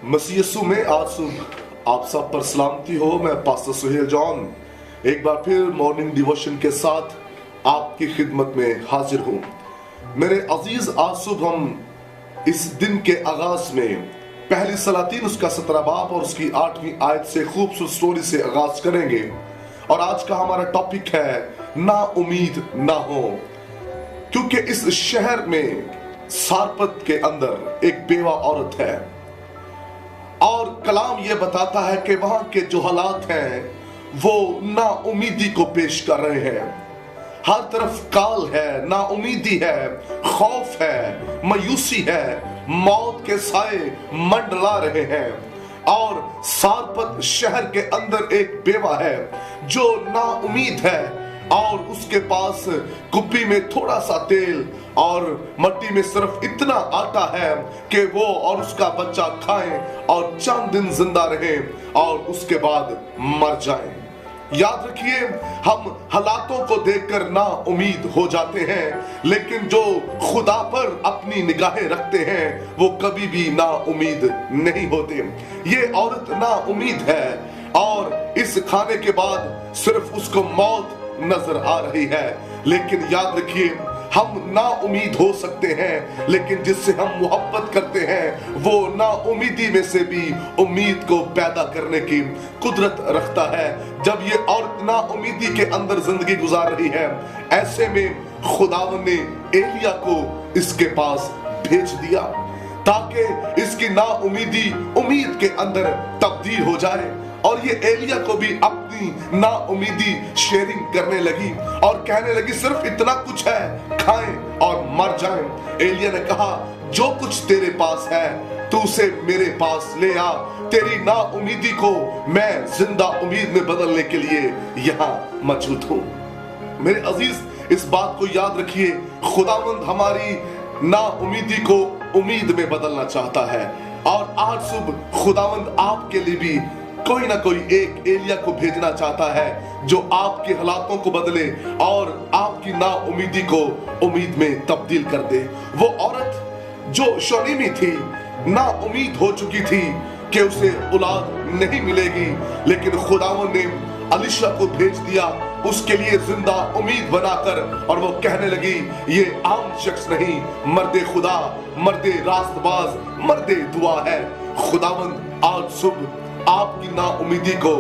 मसीह यीशु में आज सुबह आप सब पर सलामती हो। मैं पास्टर सुहेल जॉन एक बार फिर मॉर्निंग डिवोशन के साथ आपकी खिदमत में हाजिर हूं। मेरे अजीज, आज सुबह हम इस दिन के आगाज में पहली सलातीन उसका 17 बाब और उसकी 8वीं आयत से खूबसूरत स्टोरी से आगाज करेंगे। और आज का हमारा टॉपिक है ना उम्मीद ना हो। क्योंकि इस शहर में सारपत के अंदर एक बेवा औरत है और कलाम यह बताता है कि वहां के जो हालात हैं वो ना उम्मीदी को पेश कर रहे हैं। हर तरफ काल है, ना उम्मीदी है, खौफ है, मायूसी है, मौत के साए मंडला रहे हैं। और सारपत शहर के अंदर एक बेवा है जो ना उम्मीद है और उसके पास कुप्पी में थोड़ा सा तेल और मट्टी में सिर्फ इतना आटा है कि वो और उसका बच्चा खाएं और चंद दिन जिंदा रहें और उसके बाद मर जाएं। याद रखिए, हम हालातों को देखकर ना उम्मीद हो जाते हैं, लेकिन जो खुदा पर अपनी निगाहें रखते हैं वो कभी भी ना उम्मीद नहीं होते। ये औरत ना उम्मीद है और इस खाने के बाद सिर्फ उसको मौत नजर आ रही है। लेकिन याद रखिए, हम ना उम्मीद हो सकते हैं, लेकिन जिससे हम मोहब्बत करते हैं वो ना उम्मीदी में से भी उम्मीद को पैदा करने की कुदरत रखता है। जब ये औरत ना उम्मीदी के अंदर जिंदगी गुजार रही है, ऐसे में खुदावन ने एलिया को इसके पास भेज दिया ताकि इसकी ना उम्मीदी उम्मीद के अंदर तब्दील हो जाए। और ये एलिया को भी अपनी ना उम्मीदी शेयरिंग करने लगी और कहने लगी, सिर्फ इतना कुछ है, खाएं और मर जाएं। एलिया ने कहा, जो कुछ तेरे पास है तू उसे मेरे पास ले आ। तेरी ना उम्मीदी को मैं जिंदा उम्मीद में बदलने के लिए यहाँ मौजूद हूँ। मेरे अजीज, इस बात को याद रखिए, खुदावंद हमारी ना उम्मीदी को उम्मीद में बदलना चाहता है। और आज सुबह खुदावंद आपके लिए भी कोई ना कोई एक एलिया को भेजना चाहता है जो आपके हालातों को बदले और आपकी ना उम्मीदी को उम्मीद में तब्दील कर दे। वो औरत जो शोनीमी थी, ना उम्मीद हो चुकी थी कि उसे औलाद नहीं मिलेगी, लेकिन खुदावन ने अलीशा को भेज दिया उसके लिए जिंदा उम्मीद बनाकर, और वो कहने लगी, ये आम शख्स नहीं, मर्दे खुदा, मर्दे रास्तबाज, मर्दे दुआ है। खुदावन आज सुबह आपकी ना उम्मीदी को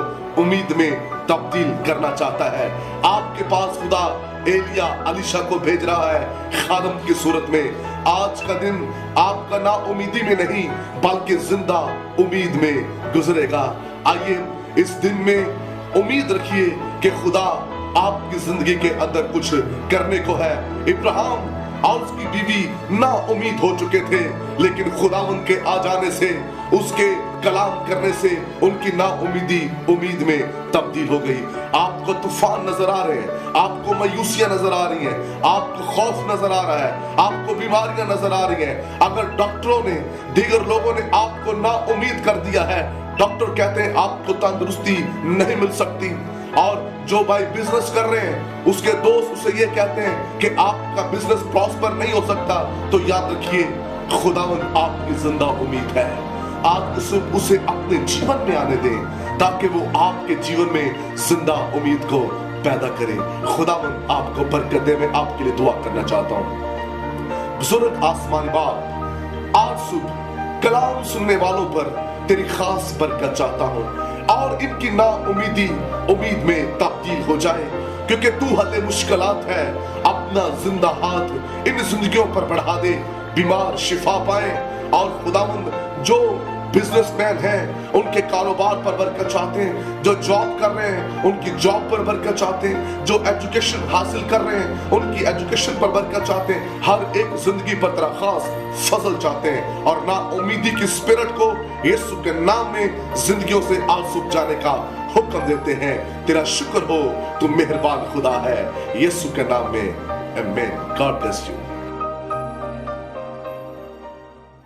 उम्मीद में तब्दील करना चाहता है। आपके पास खुदा एलिया अलीशा को भेज रहा है खादम की सूरत में। आज का दिन आपका ना उम्मीदी में नहीं बल्कि जिंदा उम्मीद में गुजरेगा। आइए इस दिन में उम्मीद रखिए कि खुदा आपकी जिंदगी के अंदर कुछ करने को है। इब्राहिम और उसकी बीवी ना उम्मीद हो चुके थे, लेकिन खुदावन के आ जाने से, उसके कलाम करने से उनकी ना उम्मीदी उम्मीद में तब्दील हो गई। आपको तूफान नजर आ रहे हैं, आपको मायूसियां नजर आ रही हैं, आपको खौफ नजर आ रहा है, आपको बीमारियां नजर आ रही हैं। अगर डॉक्टरों ने, दीगर लोगों ने आपको ना उम्मीद कर दिया है, डॉक्टर कहते हैं आपको तंदुरुस्ती नहीं मिल सकती, और जो भाई बिजनेस कर रहे हैं उसके दोस्त उसे ये कहते हैं कि आपका बिजनेस प्रॉस्पर नहीं हो सकता, तो याद रखिए खुदावन आपकी जिंदा उम्मीद है। आप उसे अपने जीवन में आने दें ताकि वो आपके जीवन में जिंदा उम्मीद को पैदा करे। खुदावन आपको बरकत दे। मैं आपके लिए दुआ करना चाहता हूँ। बुजुर्ग आसमानी बाप, आज सुबह कलाम सुनने वालों पर तेरी खास बरकत चाहता हूँ और इनकी ना उम्मीदी उम्मीद में तब्दील हो जाए, क्योंकि तू हले मुश्किलात है। अपना जिंदा हाथ इन जिंदगियों पर बढ़ा दे, बीमार शिफा पाए। और खुदावंद जो बिजनेसमैन हैं उनके कारोबार पर बरकत चाहते हैं, जो जॉब कर रहे हैं उनकी जॉब पर बरकत चाहते हैं, जो एजुकेशन हासिल कर रहे हैं उनकी एजुकेशन पर बरकत चाहते हैं, हर एक जिंदगी पर तेरा खास फजल चाहते हैं। और ना उम्मीदी की स्पिरिट को यीशु के नाम में जिंदगियों से आज सूख जाने का हुक्म देते हैं। तेरा शुक्र हो, तू मेहरबान खुदा है। यीशु के नाम में आमीन। God bless you.